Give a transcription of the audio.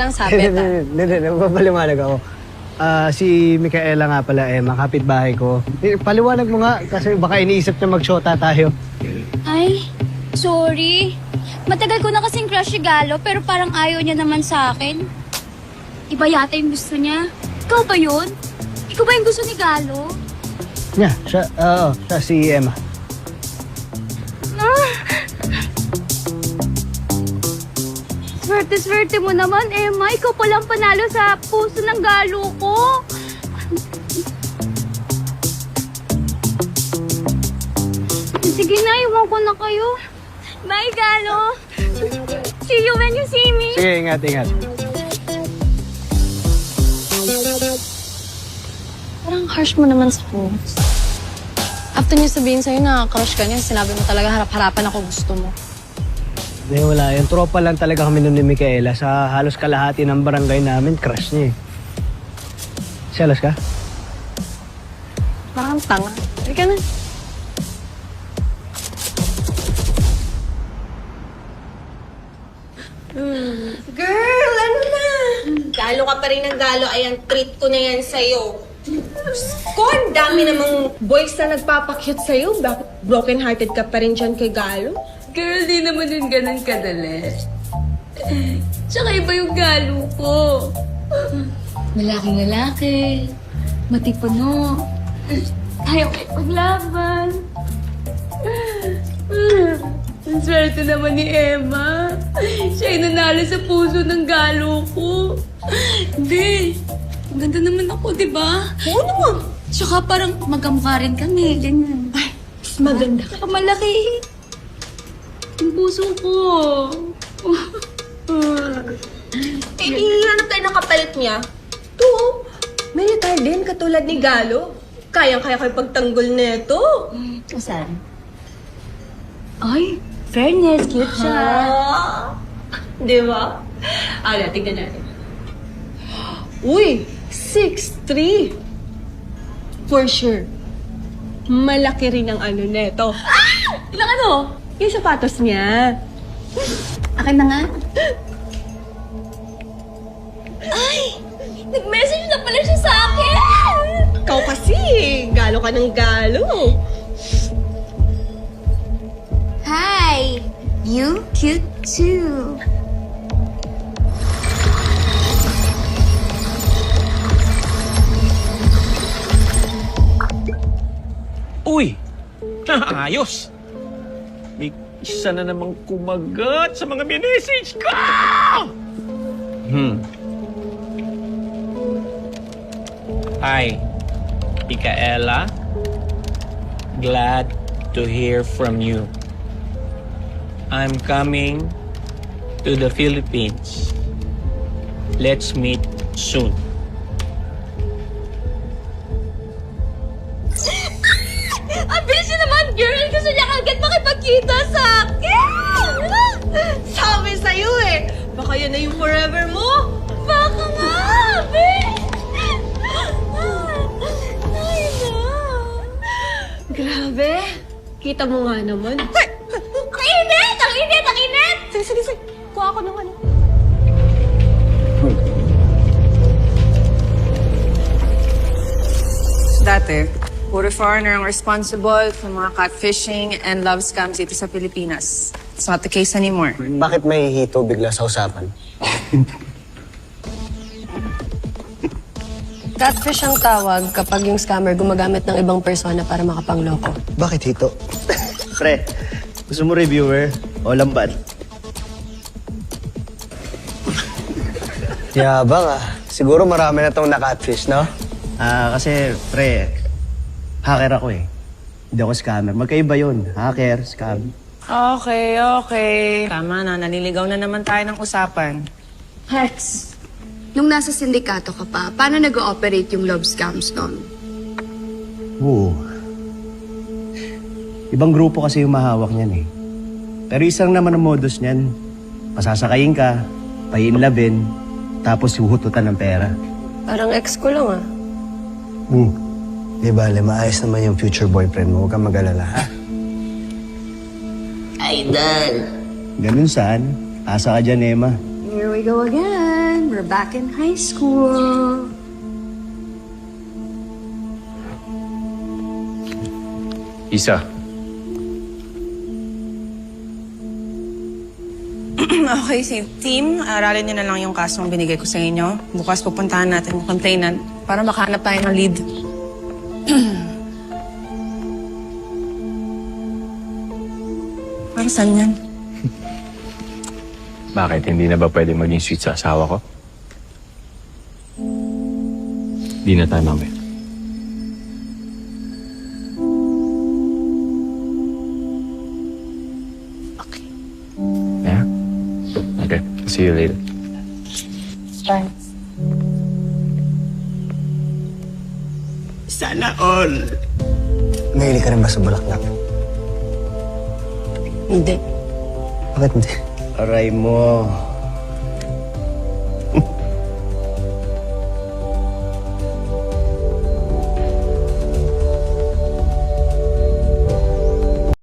lang sabi ta. Hindi, papaliwanag ako. Si Micaela nga pala, Emma, kapitbahay ko. Paliwanag mo nga, kasi baka iniisip na mag-shota tayo. Ay, sorry. Matagal ko na kasing crush si Galo, pero parang ayaw niya naman sa akin. Iba yata yung gusto niya. Ikaw ba yun? Ikaw ba yung gusto ni Galo? Siya, siya si Emma. Swerte-swerte mo naman, Emma. Ikaw palang panalo sa puso ng Galo ko. Sige na, iwan ko na kayo. Bye, Galo. See you when you see me. Sige, ingat. Parang harsh mo naman sa post. After niya sabihin sa'yo na crush ka niya, sinabi mo talaga harap-harapan ako gusto mo. Hindi, wala. Yung tropa lang talaga kami nun ni Micaela. Sa halos kalahati ng barangay namin, crush niya eh. Selos ka? Parang tanga. Hindi ka na. Girl, ano na? Galo ka pa rin ng galo. Ayan, treat ko na yan sa'yo. Ko, ang dami namang boys na nagpapakyut sa'yo. Bakit broken-hearted ka pa rin dyan kay Galo? Girl, di naman yun ganun kadali. Tsaka iba yung galo ko. Lalaking lalaki. Matipuno. Ayaw kayo paglaban. Ang swerte naman ni Emma. Siya ay nanalo sa puso ng galo ko. Hindi. Ang ganda naman ako, di ba? Oo naman. Tsaka parang magkamukha rin kami. Ganyan. Ay, mas maganda ka. Malaki. Ang puso ko. Eh, ihanap tayo ng kapalit niya. To, militar din, katulad ni Galo. Kayang-kaya kayo pagtanggol neto. Saan? Ay, fairness, cute siya. Di ba? Ah, tignan natin. Uy, 6'3". For sure. Malaki rin ang ano neto. Ilang ano? Yung sapatos niya. Akin na nga. Ay! Nag-message na pala siya sa akin! Ikaw kasi, galo ka ng galo. Hi! You cute too. Uy! Ayos! May isa na namang kumagat sa mga minessage ko! Hi, Micaela. Glad to hear from you. I'm coming to the Philippines. Let's meet soon. Ang bilis niya naman, girl! Gusto niya agad makipagkita sa akin! Sabi sa'yo eh, baka yan na yung forever mo. Baka nga, bitch! Ay, na! Grabe, kita mo nga naman. Ang init! Ang init! Ang init! Sige. Kuha ako ng ano. Dati, puro foreigner ang responsible for mga catfishing and love scams dito sa Pilipinas. It's not the case anymore. Bakit may hito bigla sa usapan? Catfish ang tawag kapag yung scammer gumagamit ng ibang persona para makapangloko. Bakit hito? Pre, gusto mo reviewer o lamban? Yabang ah. Siguro marami na tong na-catfish, no? Kasi, pre, hacker ako eh. Hindi ako scammer. Magkaiba yun. Hacker, scam. Okay. Tama na, naliligaw na naman tayo ng usapan. Hex, Nung nasa sindikato ka pa, paano nag-ooperate yung love scams nun? Oo. Ibang grupo kasi yung mahawak niyan eh. Pero isang naman ang modus niyan. Pasasakayin ka, painlabin, tapos huhututan ng pera. Parang ex ko lang ah. Di bale, maayos naman yung future boyfriend mo. Huwag kang mag-alala, ha? idol. Ganun saan? Asa ka dyan, Emma. Here we go again. we're back in high school. Isa. Okay, si team, aralin niyo na lang yung kasong binigay ko sa inyo. Bukas pupuntahan natin yung complainant para makahanap tayo ng lead. Para saan yan? Bakit? Hindi na ba pwede maging sweet sa asawa ko? Di na tayo mamaya. Okay. Yeah? Okay. See you later. Bye. Sana all. Mahilig ka rin ba sa bulaklak? Hindi. Bakit hindi? Aray mo.